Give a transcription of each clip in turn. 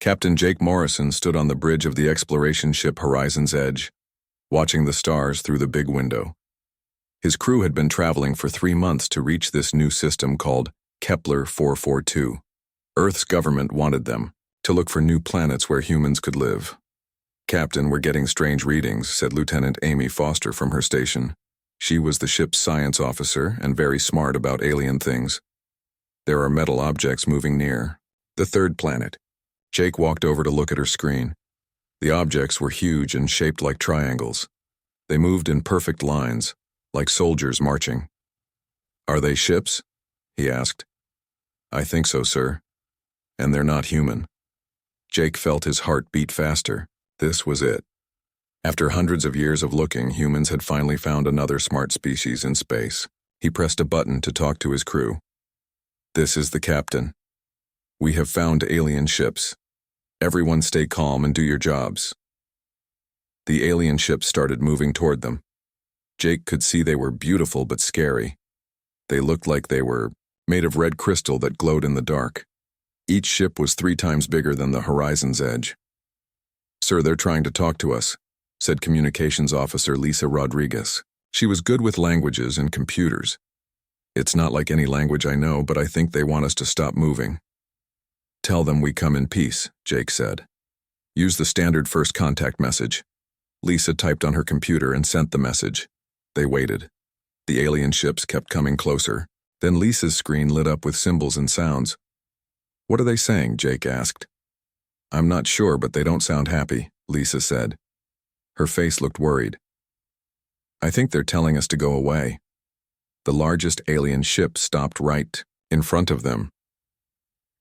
Captain Jake Morrison stood on the bridge of the exploration ship Horizon's Edge, watching the stars through the big window. His crew had been traveling for 3 months to reach this new system called Kepler 442. Earth's government wanted them to look for new planets where humans could live. "Captain, we're getting strange readings," said Lieutenant Amy Foster from her station. She was the ship's science officer and very smart about alien things. "There are metal objects moving near the third planet." Jake walked over to look at her screen. The objects were huge and shaped like triangles. They moved in perfect lines, like soldiers marching. "Are they ships?" he asked. "I think so, sir. And they're not human." Jake felt his heart beat faster. This was it. After hundreds of years of looking, humans had finally found another smart species in space. He pressed a button to talk to his crew. "This is the captain. We have found alien ships. Everyone stay calm and do your jobs." The alien ships started moving toward them. Jake could see they were beautiful but scary. They looked like they were made of red crystal that glowed in the dark. Each ship was 3 times bigger than the Horizon's Edge. "Sir, they're trying to talk to us," said Communications Officer Lisa Rodriguez. She was good with languages and computers. "It's not like any language I know, but I think they want us to stop moving." "Tell them we come in peace," Jake said. "Use the standard first contact message." Lisa typed on her computer and sent the message. They waited. The alien ships kept coming closer. Then Lisa's screen lit up with symbols and sounds. "What are they saying?" Jake asked. "I'm not sure, but they don't sound happy," Lisa said. Her face looked worried. "I think they're telling us to go away." The largest alien ship stopped right in front of them.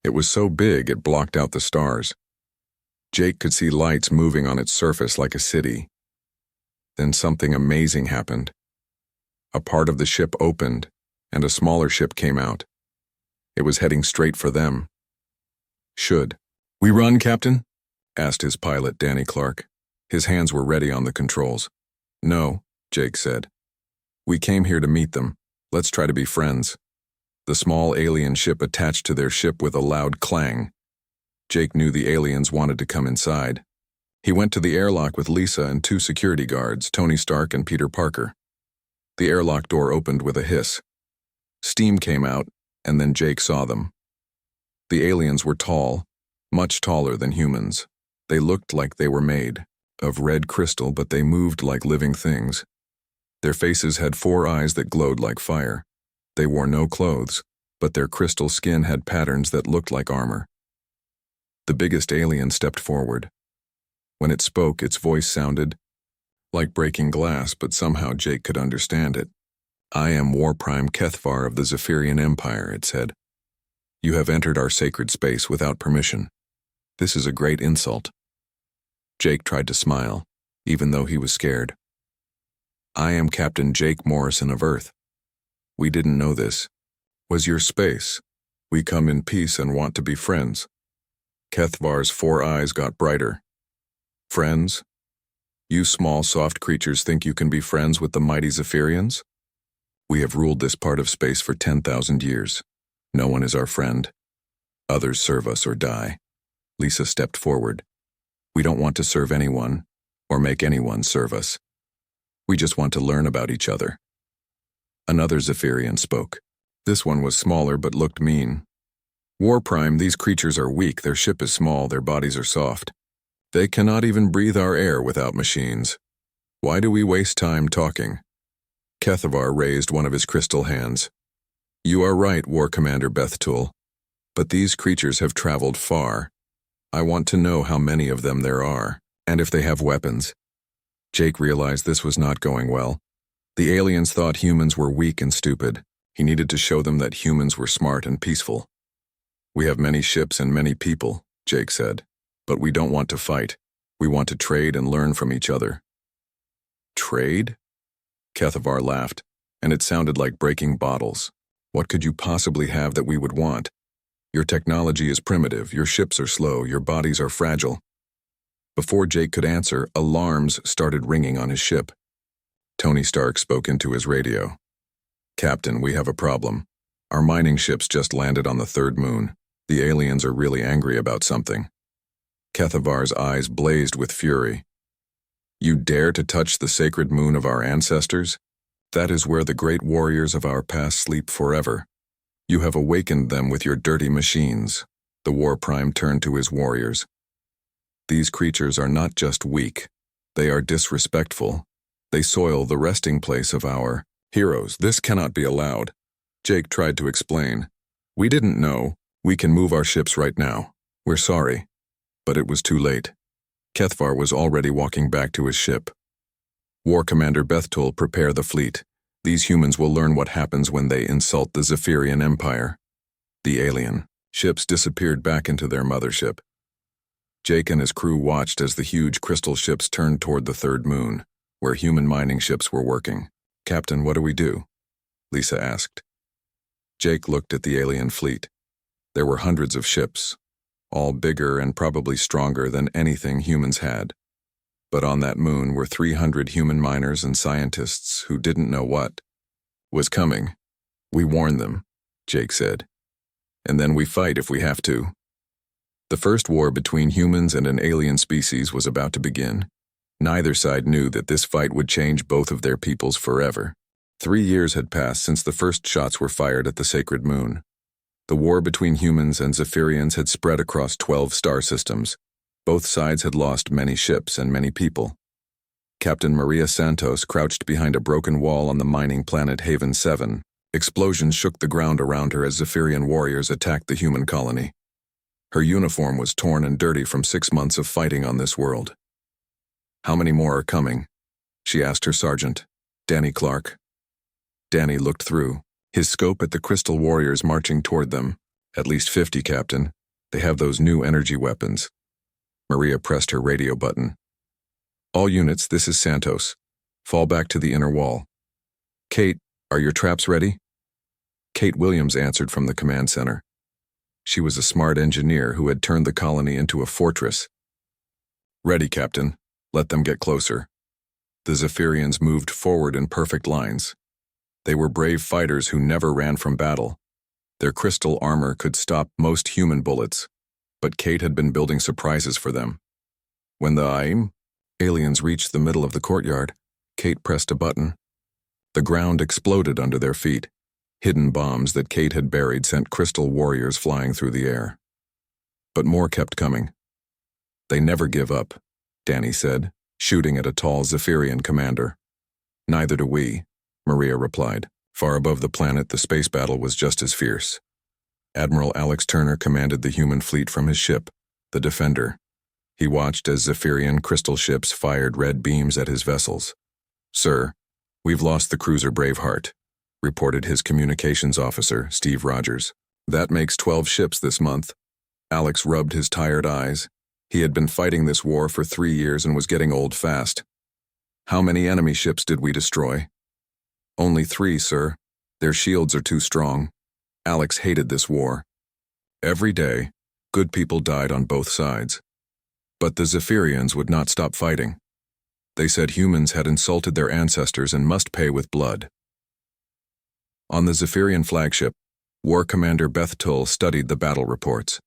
It was so big it blocked out the stars. Jake could see lights moving on its surface like a city. Then something amazing happened. A part of the ship opened, and a smaller ship came out. It was heading straight for them. "Should we run, Captain?" asked his pilot, Danny Clark. His hands were ready on the controls. "No," Jake said. "We came here to meet them. Let's try to be friends." The small alien ship attached to their ship with a loud clang. Jake knew the aliens wanted to come inside. He went to the airlock with Lisa and 2 security guards, Tony Stark and Peter Parker. The airlock door opened with a hiss. Steam came out, and then Jake saw them. The aliens were tall, much taller than humans. They looked like they were made of red crystal, but they moved like living things. Their faces had 4 eyes that glowed like fire. They wore no clothes, but their crystal skin had patterns that looked like armor. The biggest alien stepped forward. When it spoke, its voice sounded like breaking glass, but somehow Jake could understand it. "I am War Prime Kethvar of the Zephyrian Empire," it said. "You have entered our sacred space without permission. This is a great insult." Jake tried to smile, even though he was scared. "I am Captain Jake Morrison of Earth. We didn't know this was your space. We come in peace and want to be friends." Kethvar's 4 eyes got brighter. "Friends? You small, soft creatures think you can be friends with the mighty Zephyrians? We have ruled this part of space for 10,000 years. No one is our friend. Others serve us or die." Lisa stepped forward. "We don't want to serve anyone, or make anyone serve us. We just want to learn about each other." Another Zephyrian spoke. This one was smaller but looked mean. "War Prime, these creatures are weak. Their ship is small, their bodies are soft. They cannot even breathe our air without machines. Why do we waste time talking?" Kethvar raised one of his crystal hands. "You are right, War Commander Bethtul, but these creatures have traveled far. I want to know how many of them there are, and if they have weapons." Jake realized this was not going well. The aliens thought humans were weak and stupid. He needed to show them that humans were smart and peaceful. "We have many ships and many people," Jake said, "but we don't want to fight. We want to trade and learn from each other." "Trade?" Kethvar laughed, and it sounded like breaking bottles. "What could you possibly have that we would want? Your technology is primitive, your ships are slow, your bodies are fragile." Before Jake could answer, alarms started ringing on his ship. Tony Stark spoke into his radio. "Captain, we have a problem. Our mining ships just landed on the 3rd moon. The aliens are really angry about something." Kethavar's eyes blazed with fury. You dare to touch the sacred moon of our ancestors? That is where the great warriors of our past sleep forever. You have awakened them with your dirty machines. The War Prime turned to his warriors. These creatures are not just weak. They are disrespectful. They soil the resting place of our heroes. This cannot be allowed. Jake tried to explain. We didn't know. We can move our ships right now. We're sorry. But it was too late. Kethavar was already walking back to his ship. War Commander Bethtul, prepare the fleet. These humans will learn what happens when they insult the Zephyrian Empire. The alien ships disappeared back into their mothership. Jake and his crew watched as the huge crystal ships turned toward the third moon, where human mining ships were working. Captain, what do we do? Lisa asked. Jake looked at the alien fleet. There were hundreds of ships, all bigger and probably stronger than anything humans had. But on that moon were 300 human miners and scientists who didn't know what was coming. We warn them, Jake said. And then we fight if we have to. The first war between humans and an alien species was about to begin. Neither side knew that this fight would change both of their peoples forever. 3 years had passed since the first shots were fired at the sacred moon. The war between humans and Zephyrians had spread across 12 star systems. Both sides had lost many ships and many people. Captain Maria Santos crouched behind a broken wall on the mining planet Haven 7. Explosions shook the ground around her as Zephyrian warriors attacked the human colony. Her uniform was torn and dirty from 6 months of fighting on this world. How many more are coming? She asked her sergeant, Danny Clark. Danny looked through, his scope at the crystal warriors marching toward them. At least 50, Captain. They have those new energy weapons. Maria pressed her radio button. All units, this is Santos. Fall back to the inner wall. Kate, are your traps ready? Kate Williams answered from the command center. She was a smart engineer who had turned the colony into a fortress. Ready, Captain. Let them get closer. The Zephyrians moved forward in perfect lines. They were brave fighters who never ran from battle. Their crystal armor could stop most human bullets, but Kate had been building surprises for them. When the aliens reached the middle of the courtyard, Kate pressed a button. The ground exploded under their feet. Hidden bombs that Kate had buried sent crystal warriors flying through the air. But more kept coming. They never give up, Danny said, shooting at a tall Zephyrian commander. Neither do we, Maria replied. Far above the planet, the space battle was just as fierce. Admiral Alex Turner commanded the human fleet from his ship, the Defender. He watched as Zephyrian crystal ships fired red beams at his vessels. Sir, we've lost the cruiser Braveheart, reported his communications officer, Steve Rogers. That makes 12 ships this month. Alex rubbed his tired eyes. He had been fighting this war for 3 years and was getting old fast. How many enemy ships did we destroy? Only 3, sir. Their shields are too strong. Alex hated this war. Every day, good people died on both sides. But the Zephyrians would not stop fighting. They said humans had insulted their ancestors and must pay with blood. On the Zephyrian flagship, War Commander Bethtul studied the battle reports.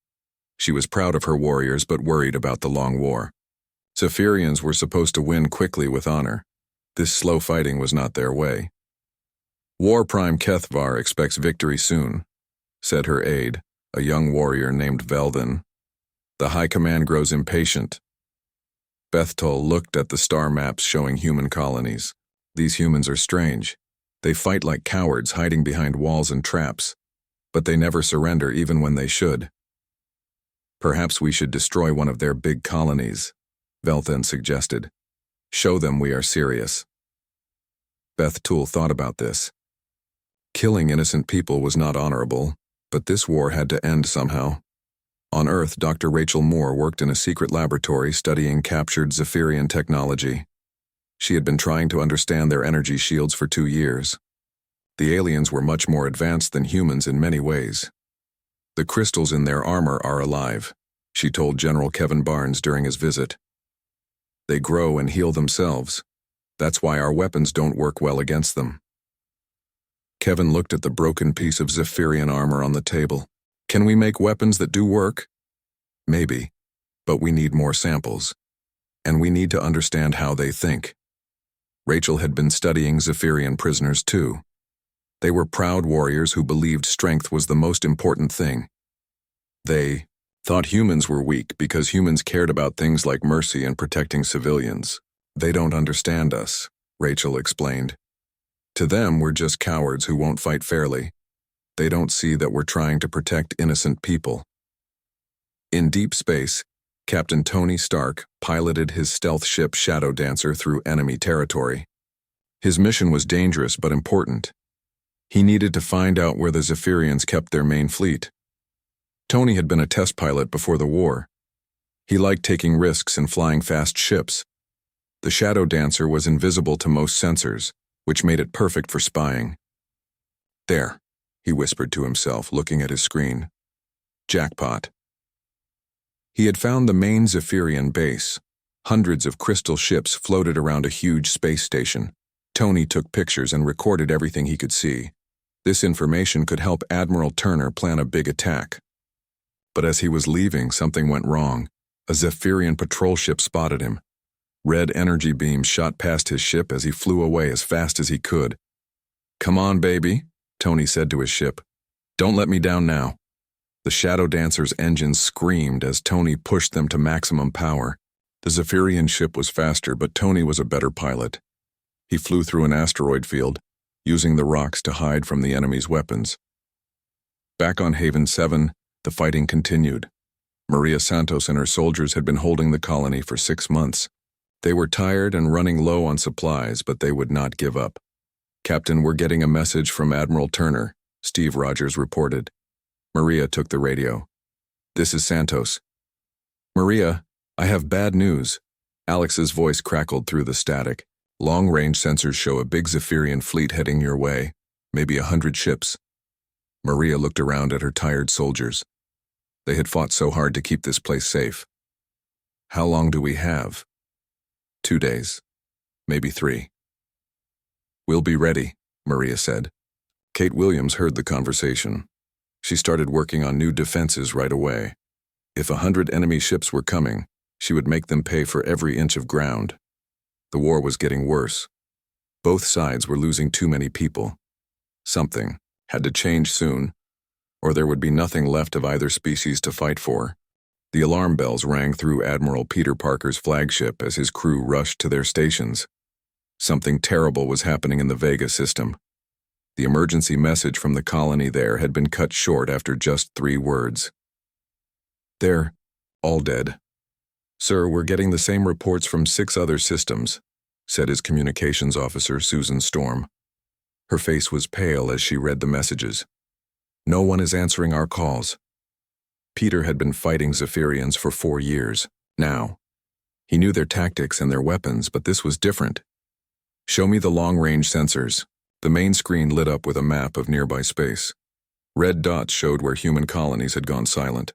She was proud of her warriors but worried about the long war. Zephyrians were supposed to win quickly with honor. This slow fighting was not their way. War Prime Kethavar expects victory soon, said her aide, a young warrior named Veldin. The High Command grows impatient. Bethtul looked at the star maps showing human colonies. These humans are strange. They fight like cowards, hiding behind walls and traps, but they never surrender even when they should. Perhaps we should destroy one of their big colonies, Veldin suggested. Show them we are serious. Bethtul thought about this. Killing innocent people was not honorable, but this war had to end somehow. On Earth, Dr. Rachel Moore worked in a secret laboratory studying captured Zephyrian technology. She had been trying to understand their energy shields for 2 years. The aliens were much more advanced than humans in many ways. The crystals in their armor are alive, she told General Kevin Barnes during his visit. They grow and heal themselves. That's why our weapons don't work well against them. Kevin looked at the broken piece of Zephyrian armor on the table. Can we make weapons that do work? Maybe. But we need more samples. And we need to understand how they think. Rachel had been studying Zephyrian prisoners too. They were proud warriors who believed strength was the most important thing. They thought humans were weak because humans cared about things like mercy and protecting civilians. They don't understand us, Rachel explained. To them, we're just cowards who won't fight fairly. They don't see that we're trying to protect innocent people. In deep space, Captain Tony Stark piloted his stealth ship Shadow Dancer through enemy territory. His mission was dangerous but important. He needed to find out where the Zephyrians kept their main fleet. Tony had been a test pilot before the war. He liked taking risks and flying fast ships. The Shadow Dancer was invisible to most sensors, which made it perfect for spying. There, he whispered to himself, looking at his screen. Jackpot. He had found the main Zephyrian base. Hundreds of crystal ships floated around a huge space station. Tony took pictures and recorded everything he could see. This information could help Admiral Turner plan a big attack. But as he was leaving, something went wrong. A Zephyrian patrol ship spotted him. Red energy beams shot past his ship as he flew away as fast as he could. "Come on, baby," Tony said to his ship. "Don't let me down now." The Shadow Dancer's engines screamed as Tony pushed them to maximum power. The Zephyrian ship was faster, but Tony was a better pilot. He flew through an asteroid field, using the rocks to hide from the enemy's weapons. Back on Haven 7, the fighting continued. Maria Santos and her soldiers had been holding the colony for 6 months. They were tired and running low on supplies, but they would not give up. "Captain, we're getting a message from Admiral Turner," Steve Rogers reported. Maria took the radio. "This is Santos." "Maria, I have bad news." Alex's voice crackled through the static. "Long-range sensors show a big Zephyrian fleet heading your way, maybe 100 ships." Maria looked around at her tired soldiers. They had fought so hard to keep this place safe. "How long do we have?" 2 days, maybe 3. "We'll be ready," Maria said. Kate Williams heard the conversation. She started working on new defenses right away. If 100 enemy ships were coming, she would make them pay for every inch of ground. The war was getting worse. Both sides were losing too many people. Something had to change soon, or there would be nothing left of either species to fight for. The alarm bells rang through Admiral Peter Parker's flagship as his crew rushed to their stations. Something terrible was happening in the Vega system. The emergency message from the colony there had been cut short after just 3 words. "They're all dead." "Sir, we're getting the same reports from 6 other systems," said his communications officer, Susan Storm. Her face was pale as she read the messages. "No one is answering our calls." Peter had been fighting Zephyrians for 4 years. Now, he knew their tactics and their weapons, but this was different. "Show me the long-range sensors." The main screen lit up with a map of nearby space. Red dots showed where human colonies had gone silent.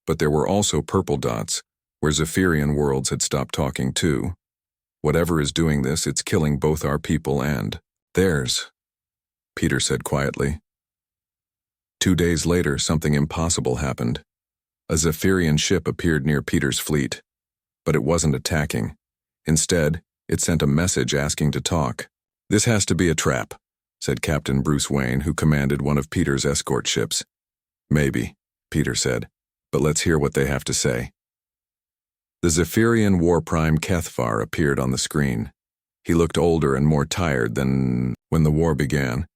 But there were also purple dots, where Zephyrian worlds had stopped talking too. "Whatever is doing this, it's killing both our people and theirs," Peter said quietly. 2 days later, something impossible happened. A Zephyrian ship appeared near Peter's fleet. But it wasn't attacking. Instead, it sent a message asking to talk. "This has to be a trap," said Captain Bruce Wayne, who commanded one of Peter's escort ships. "Maybe," Peter said, "but let's hear what they have to say." The Zephyrian war prime Kethvar appeared on the screen. He looked older and more tired than when the war began.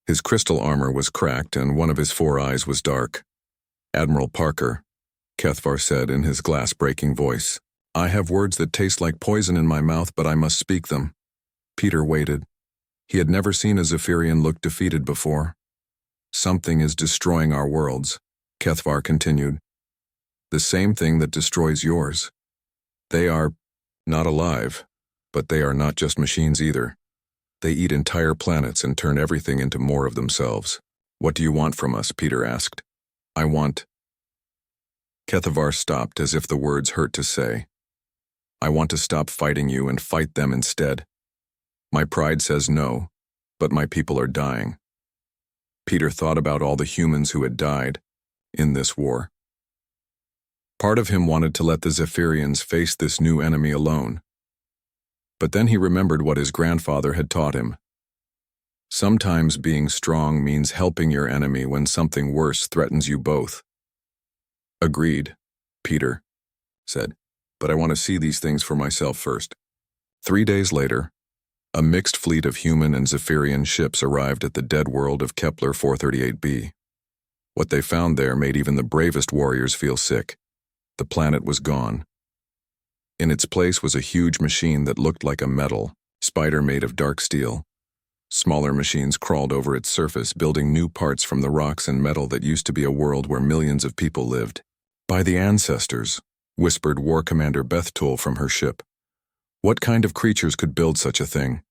His crystal armor was cracked and one of his 4 eyes was dark. "Admiral Parker," Kethvar said in his glass-breaking voice, "I have words that taste like poison in my mouth, but I must speak them." Peter waited. He had never seen a Zephyrian look defeated before. "Something is destroying our worlds," Kethvar continued. "The same thing that destroys yours. They are not alive, but they are not just machines either. They eat entire planets and turn everything into more of themselves." "What do you want from us?" Peter asked. "I want..." Kethvar stopped as if the words hurt to say. "I want to stop fighting you and fight them instead. My pride says no, but my people are dying." Peter thought about all the humans who had died in this war. Part of him wanted to let the Zephyrians face this new enemy alone. But then he remembered what his grandfather had taught him. Sometimes being strong means helping your enemy when something worse threatens you both. Agreed, Peter said, but I want to see these things for myself first. 3 days later, a mixed fleet of human and Zephyrian ships arrived at the dead world of Kepler 438b. What they found there made even the bravest warriors feel sick. The planet was gone. In its place was a huge machine that looked like a metal spider made of dark steel. Smaller machines crawled over its surface, building new parts from the rocks and metal that used to be a world where millions of people lived. By the ancestors, whispered War Commander Bethtul from her ship. What kind of creatures could build such a thing?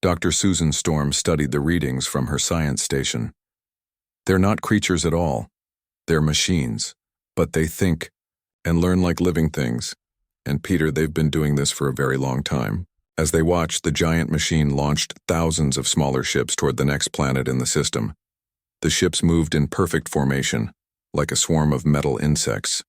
Dr. Susan Storm studied the readings from her science station. They're not creatures at all. They're machines, but they think and learn like living things. And Peter, they've been doing this for a very long time. As they watched, the giant machine launched thousands of smaller ships toward the next planet in the system. The ships moved in perfect formation, like a swarm of metal insects.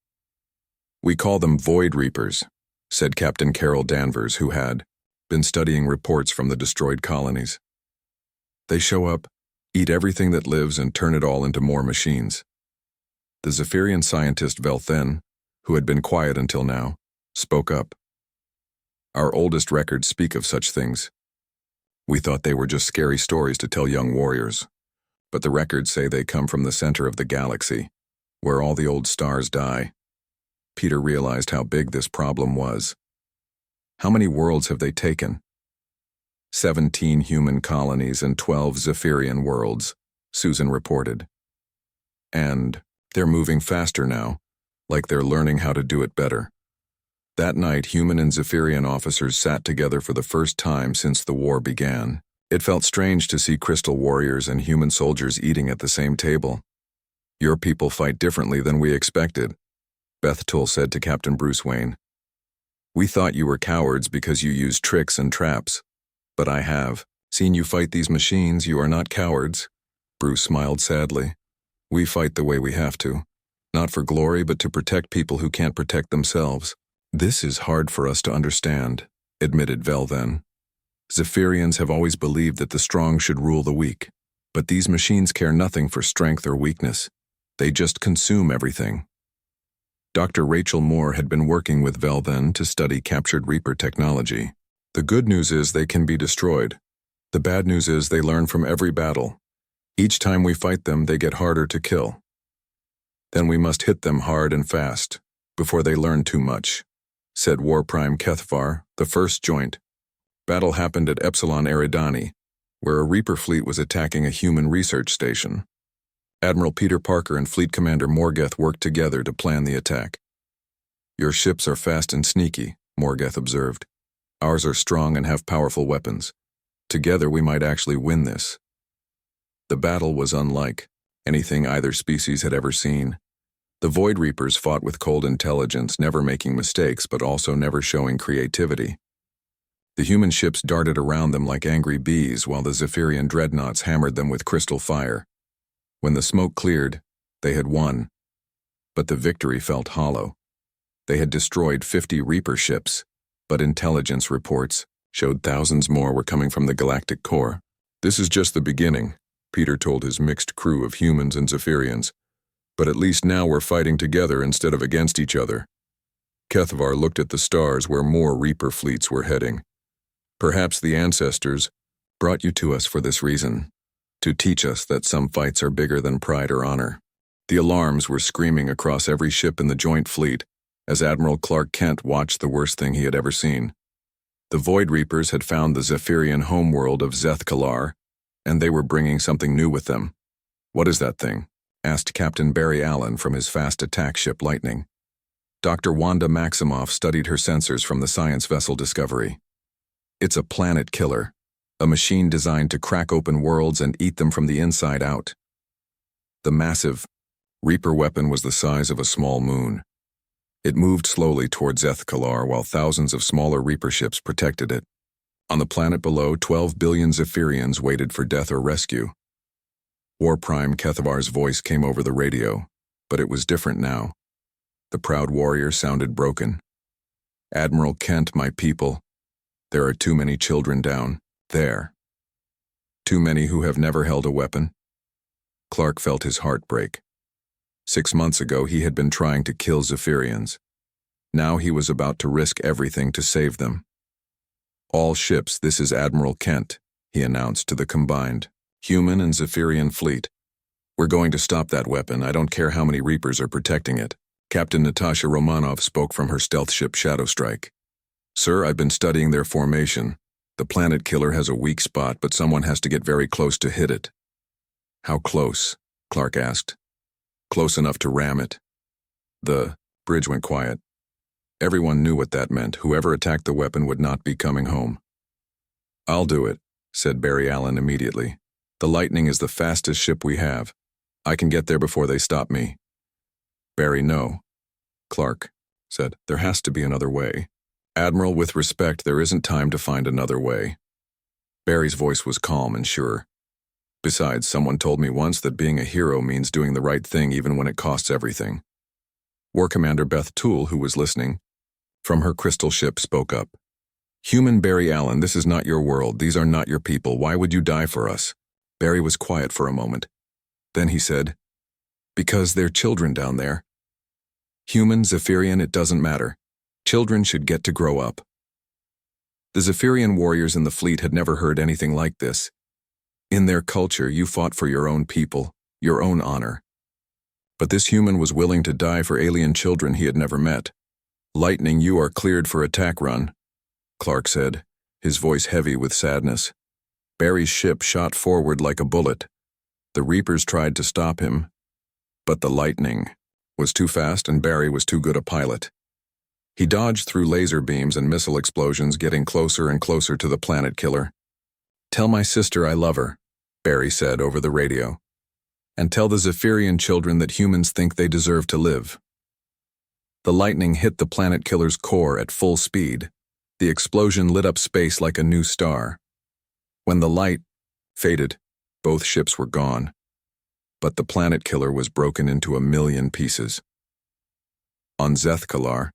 We call them Void Reapers, said Captain Carol Danvers, who had been studying reports from the destroyed colonies. They show up, eat everything that lives, and turn it all into more machines. The Zephyrian scientist Velthen, who had been quiet until now, spoke up. Our oldest records speak of such things. We thought they were just scary stories to tell young warriors, but the records say they come from the center of the galaxy, where all the old stars die. Peter realized how big this problem was. How many worlds have they taken? 17 human colonies and 12 Zephyrian worlds, Susan reported. And they're moving faster now, like they're learning how to do it better. That night, human and Zephyrian officers sat together for the first time since the war began. It felt strange to see crystal warriors and human soldiers eating at the same table. Your people fight differently than we expected, Bethtul said to Captain Bruce Wayne. We thought you were cowards because you used tricks and traps. But I have seen you fight these machines. You are not cowards. Bruce smiled sadly. We fight the way we have to. Not for glory, but to protect people who can't protect themselves. This is hard for us to understand, admitted Velthen. Zephyrians have always believed that the strong should rule the weak. But these machines care nothing for strength or weakness. They just consume everything. Dr. Rachel Moore had been working with Velthen to study captured Reaper technology. The good news is they can be destroyed. The bad news is they learn from every battle. Each time we fight them, they get harder to kill. Then we must hit them hard and fast, before they learn too much, said War Prime Kethvar, the first joint. Battle happened at Epsilon Eridani, where a Reaper fleet was attacking a human research station. Admiral Peter Parker and Fleet Commander Morgeth worked together to plan the attack. Your ships are fast and sneaky, Morgeth observed. Ours are strong and have powerful weapons. Together we might actually win this. The battle was unlike anything either species had ever seen. The Void Reapers fought with cold intelligence, never making mistakes but also never showing creativity. The human ships darted around them like angry bees while the Zephyrian dreadnoughts hammered them with crystal fire. When the smoke cleared, they had won. But the victory felt hollow. They had destroyed 50 Reaper ships, but intelligence reports showed thousands more were coming from the Galactic core. This is just the beginning, Peter told his mixed crew of humans and Zephyrians. But at least now we're fighting together instead of against each other. Kethvar looked at the stars where more Reaper fleets were heading. Perhaps the ancestors brought you to us for this reason, to teach us that some fights are bigger than pride or honor. The alarms were screaming across every ship in the joint fleet as Admiral Clark Kent watched the worst thing he had ever seen. The Void Reapers had found the Zephyrian homeworld of Zethkalar, and they were bringing something new with them. What is that thing? Asked Captain Barry Allen from his fast attack ship Lightning. Dr. Wanda Maximoff studied her sensors from the science vessel Discovery. It's a planet killer, a machine designed to crack open worlds and eat them from the inside out. The massive Reaper weapon was the size of a small moon. It moved slowly towards Zethkalar while thousands of smaller Reaper ships protected it. On the planet below, 12 billion Zephyrians waited for death or rescue. War Prime Kethvar's voice came over the radio, but it was different now. The proud warrior sounded broken. Admiral Kent, my people, there are too many children down there. Too many who have never held a weapon. Clark felt his heart break. 6 months ago, he had been trying to kill Zephyrians. Now he was about to risk everything to save them. All ships, this is Admiral Kent, he announced to the combined human and Zephyrian fleet. We're going to stop that weapon. I don't care how many Reapers are protecting it. Captain Natasha Romanov spoke from her stealth ship Shadow Strike. Sir, I've been studying their formation. The planet killer has a weak spot, but someone has to get very close to hit it. How close? Clark asked. Close enough to ram it. The bridge went quiet. Everyone knew what that meant. Whoever attacked the weapon would not be coming home. I'll do it, said Barry Allen immediately. The Lightning is the fastest ship we have. I can get there before they stop me. Barry, no. Clark said, there has to be another way. Admiral, with respect, there isn't time to find another way. Barry's voice was calm and sure. Besides, someone told me once that being a hero means doing the right thing even when it costs everything. War Commander Beth Toole, who was listening from her crystal ship, spoke up. Human Barry Allen, this is not your world. These are not your people. Why would you die for us? Barry was quiet for a moment. Then he said, because they're children down there. Human, Zephyrian, it doesn't matter. Children should get to grow up. The Zephyrian warriors in the fleet had never heard anything like this. In their culture, you fought for your own people, your own honor. But this human was willing to die for alien children he had never met. Lightning, you are cleared for attack run, Clark said, his voice heavy with sadness. Barry's ship shot forward like a bullet. The Reapers tried to stop him, but the Lightning was too fast and Barry was too good a pilot. He dodged through laser beams and missile explosions, getting closer and closer to the planet killer. Tell my sister I love her, Barry said over the radio. And tell the Zephyrian children that humans think they deserve to live. The Lightning hit the planet killer's core at full speed. The explosion lit up space like a new star. When the light faded, both ships were gone. But the planet killer was broken into 1,000,000 pieces. On Zethkalar,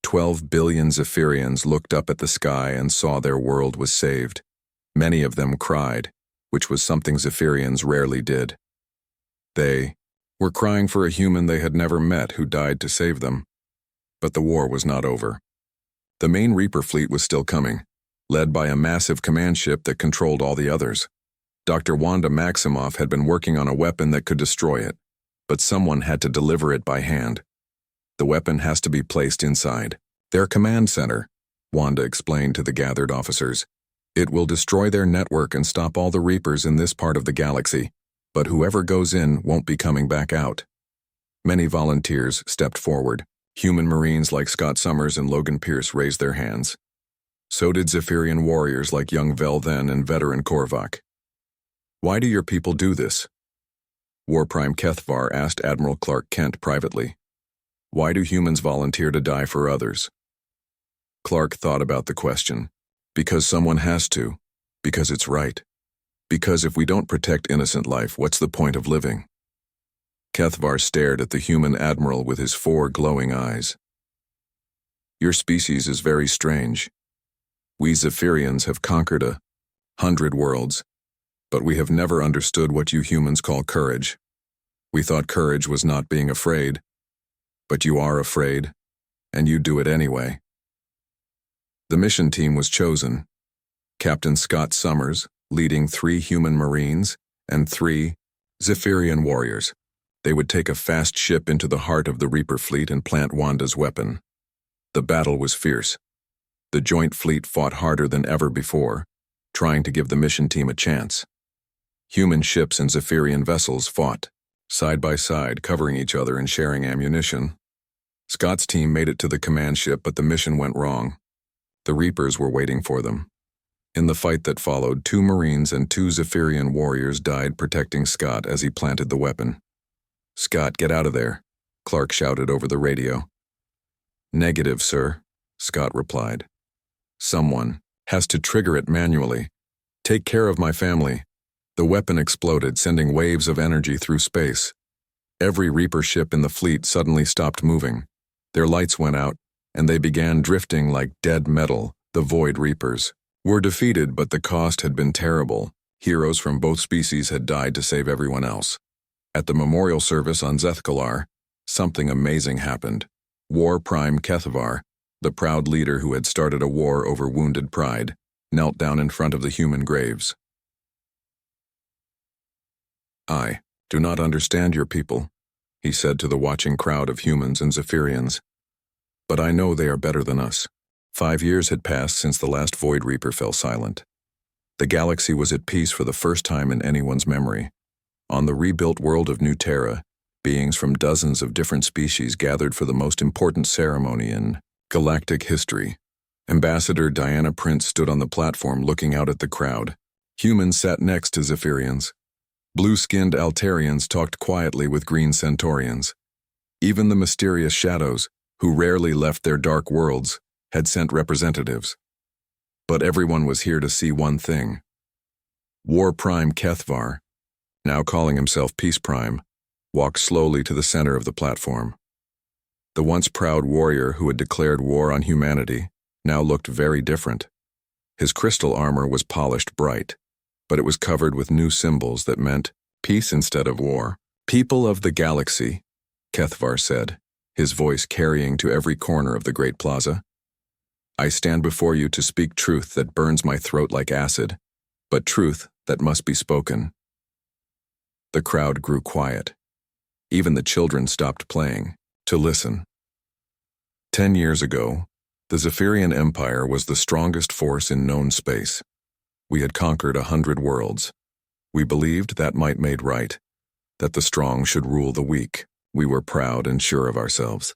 12 billion Zephyrians looked up at the sky and saw their world was saved. Many of them cried, which was something Zephyrians rarely did. They were crying for a human they had never met who died to save them. But the war was not over. The main Reaper fleet was still coming, led by a massive command ship that controlled all the others. Dr. Wanda Maximoff had been working on a weapon that could destroy it, but someone had to deliver it by hand. The weapon has to be placed inside their command center, Wanda explained to the gathered officers. It will destroy their network and stop all the Reapers in this part of the galaxy, but whoever goes in won't be coming back out. Many volunteers stepped forward. Human Marines like Scott Summers and Logan Pierce raised their hands. So did Zephyrian warriors like young Velden and veteran Korvac. Why do your people do this? War Prime Kethvar asked Admiral Clark Kent privately. Why do humans volunteer to die for others? Clark thought about the question. Because someone has to. Because it's right. Because if we don't protect innocent life, what's the point of living? Kethvar stared at the human admiral with his 4 glowing eyes. Your species is very strange. We Zephyrians have conquered 100 worlds, but we have never understood what you humans call courage. We thought courage was not being afraid, but you are afraid, and you do it anyway. The mission team was chosen. Captain Scott Summers, leading 3 human Marines and 3 Zephyrian warriors. They would take a fast ship into the heart of the Reaper fleet and plant Wanda's weapon. The battle was fierce. The joint fleet fought harder than ever before, trying to give the mission team a chance. Human ships and Zephyrian vessels fought, side by side, covering each other and sharing ammunition. Scott's team made it to the command ship, but the mission went wrong. The Reapers were waiting for them. In the fight that followed, 2 Marines and 2 Zephyrian warriors died protecting Scott as he planted the weapon. Scott, get out of there, Clark shouted over the radio. Negative, sir, Scott replied. Someone has to trigger it manually. Take care of my family. The weapon exploded, sending waves of energy through space. Every Reaper ship in the fleet suddenly stopped moving. Their lights went out, and they began drifting like dead metal. The Void Reapers were defeated, but the cost had been terrible. Heroes from both species had died to save everyone else. At the memorial service on Zethkalar, something amazing happened. War Prime Kethavar, the proud leader who had started a war over wounded pride, knelt down in front of the human graves. "I do not understand your people," he said to the watching crowd of humans and Zephyrians. "But I know they are better than us." 5 years had passed since the last Void Reaper fell silent. The galaxy was at peace for the first time in anyone's memory. On the rebuilt world of New Terra, beings from dozens of different species gathered for the most important ceremony in galactic history. Ambassador Diana Prince stood on the platform looking out at the crowd. Humans sat next to Zephyrians. Blue-skinned Altarians talked quietly with green Centaurians. Even the mysterious shadows, who rarely left their dark worlds, had sent representatives. But everyone was here to see one thing. War Prime Kethvar, now calling himself Peace Prime, walked slowly to the center of the platform. The once proud warrior who had declared war on humanity now looked very different. His crystal armor was polished bright, but it was covered with new symbols that meant peace instead of war. "People of the galaxy," Kethvar said, his voice carrying to every corner of the great plaza, "I stand before you to speak truth that burns my throat like acid, but truth that must be spoken." The crowd grew quiet. Even the children stopped playing to listen. 10 years ago, the Zephyrian Empire was the strongest force in known space. We had conquered 100 worlds. We believed that might made right, that the strong should rule the weak. We were proud and sure of ourselves.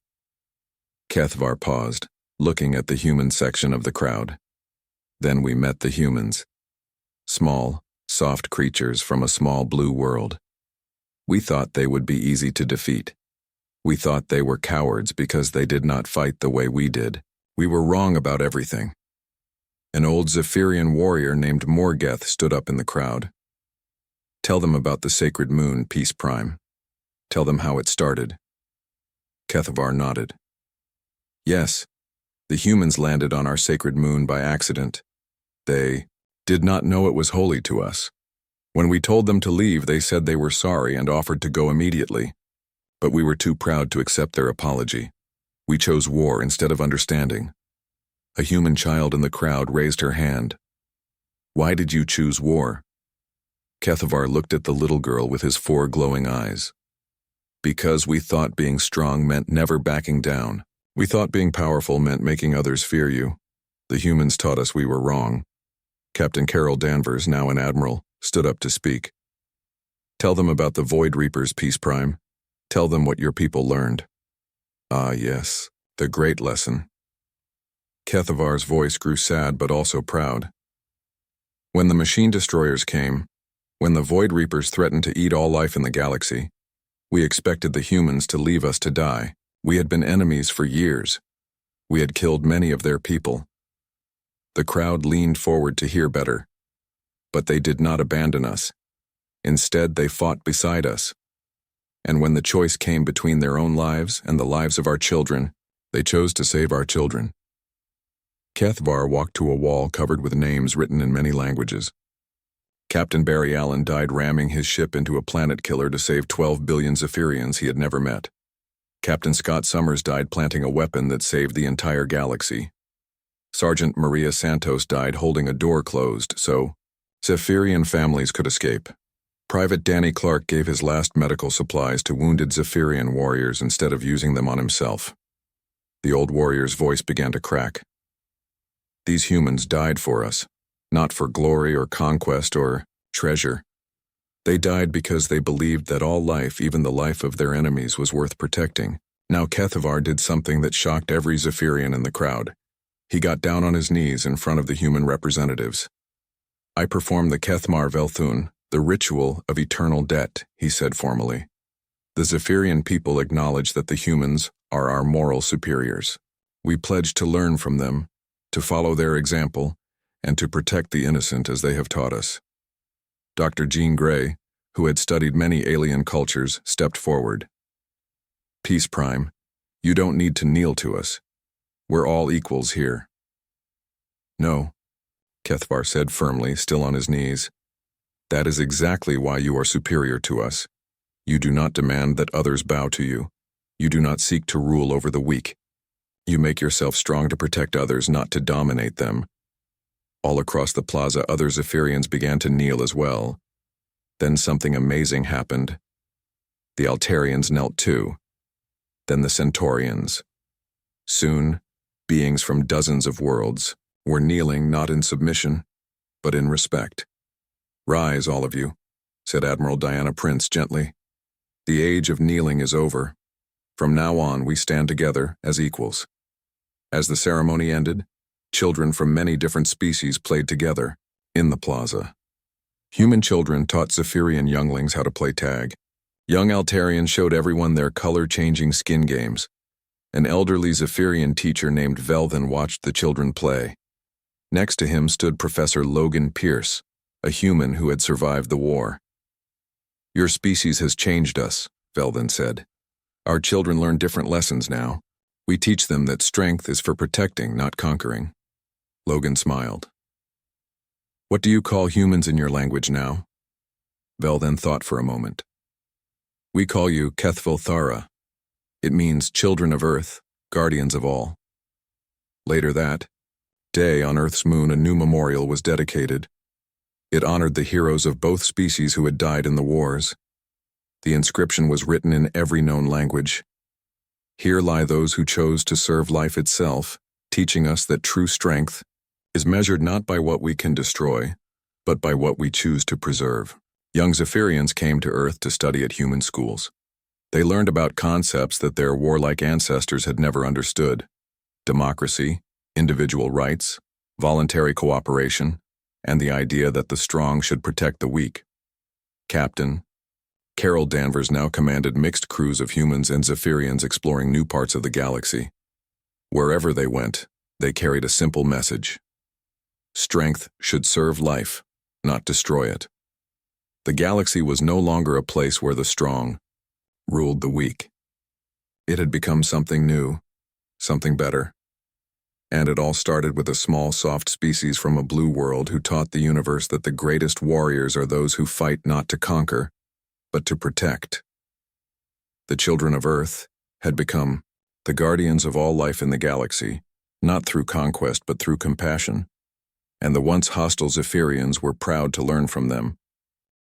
Kethvar paused, looking at the human section of the crowd. Then we met the humans. Small, soft creatures from a small blue world. We thought they would be easy to defeat. We thought they were cowards because they did not fight the way we did. We were wrong about everything. An old Zephyrian warrior named Morgeth stood up in the crowd. "Tell them about the sacred moon, Peace Prime. Tell them how it started." Kethavar nodded. "Yes, the humans landed on our sacred moon by accident. They did not know it was holy to us. When we told them to leave, they said they were sorry and offered to go immediately. But we were too proud to accept their apology. We chose war instead of understanding." A human child in the crowd raised her hand. "Why did you choose war?" Kethavar looked at the little girl with his 4 glowing eyes. "Because we thought being strong meant never backing down. We thought being powerful meant making others fear you. The humans taught us we were wrong." Captain Carol Danvers, now an admiral, stood up to speak. "Tell them about the Void Reapers, Peace Prime. Tell them what your people learned." "Ah, yes, the great lesson." Kethavar's voice grew sad but also proud. "When the machine destroyers came, when the Void Reapers threatened to eat all life in the galaxy, we expected the humans to leave us to die. We had been enemies for years. We had killed many of their people." The crowd leaned forward to hear better. "But they did not abandon us. Instead, they fought beside us. And when the choice came between their own lives and the lives of our children, they chose to save our children." Kethvar walked to a wall covered with names written in many languages. Captain Barry Allen died ramming his ship into a planet killer to save 12 billion Zephyrians he had never met. Captain Scott Summers died planting a weapon that saved the entire galaxy. Sergeant Maria Santos died holding a door closed so Zephyrian families could escape. Private Danny Clark gave his last medical supplies to wounded Zephyrian warriors instead of using them on himself. The old warrior's voice began to crack. "These humans died for us, not for glory or conquest or treasure. They died because they believed that all life, even the life of their enemies, was worth protecting." Now Kethavar did something that shocked every Zephyrian in the crowd. He got down on his knees in front of the human representatives. "I perform the Kethmar Velthun, the ritual of eternal debt," he said formally. "The Zephyrian people acknowledge that the humans are our moral superiors. We pledge to learn from them, to follow their example, and to protect the innocent as they have taught us." Dr. Jean Grey, who had studied many alien cultures, stepped forward. "Peace Prime, You don't need to kneel to us. We're all equals here. No, Kethvar said firmly, still on his knees. That is exactly why you are superior to us. You do not demand that others bow to you. You do not seek to rule over the weak. You make yourself strong to protect others, not to dominate them. All across the plaza, other Zephyrians began to kneel as well. Then something amazing happened. The Altarians knelt too. Then the Centaurians. Soon, beings from dozens of worlds were kneeling not in submission, but in respect. Rise, all of you, said Admiral Diana Prince gently. The age of kneeling is over. From now on, we stand together as equals. As the ceremony ended, children from many different species played together in the plaza. Human children taught Zephyrian younglings how to play tag. Young Altarians showed everyone their color-changing skin games. An elderly Zephyrian teacher named Velthan watched the children play. Next to him stood Professor Logan Pierce, a human who had survived the war. Your species has changed us, Velthan said. Our children learn different lessons now. We teach them that strength is for protecting, not conquering. Logan smiled. What do you call humans in your language now? Velthan thought for a moment. We call you Kethvil Thara. It means children of Earth, guardians of all. Later that day on Earth's moon, a new memorial was dedicated. It honored the heroes of both species who had died in the wars. The inscription was written in every known language. Here lie those who chose to serve life itself, teaching us that true strength is measured not by what we can destroy, but by what we choose to preserve. Young Zephyrians came to Earth to study at human schools. They learned about concepts that their warlike ancestors had never understood: democracy, individual rights, voluntary cooperation, and the idea that the strong should protect the weak. Captain Carol Danvers now commanded mixed crews of humans and Zephyrians exploring new parts of the galaxy. Wherever they went, they carried a simple message. Strength should serve life, not destroy it. The galaxy was no longer a place where the strong ruled the weak. It had become something new, something better. And it all started with a small, soft species from a blue world who taught the universe that the greatest warriors are those who fight not to conquer, but to protect. The children of Earth had become the guardians of all life in the galaxy, not through conquest but through compassion. And the once hostile Zephyrians were proud to learn from them.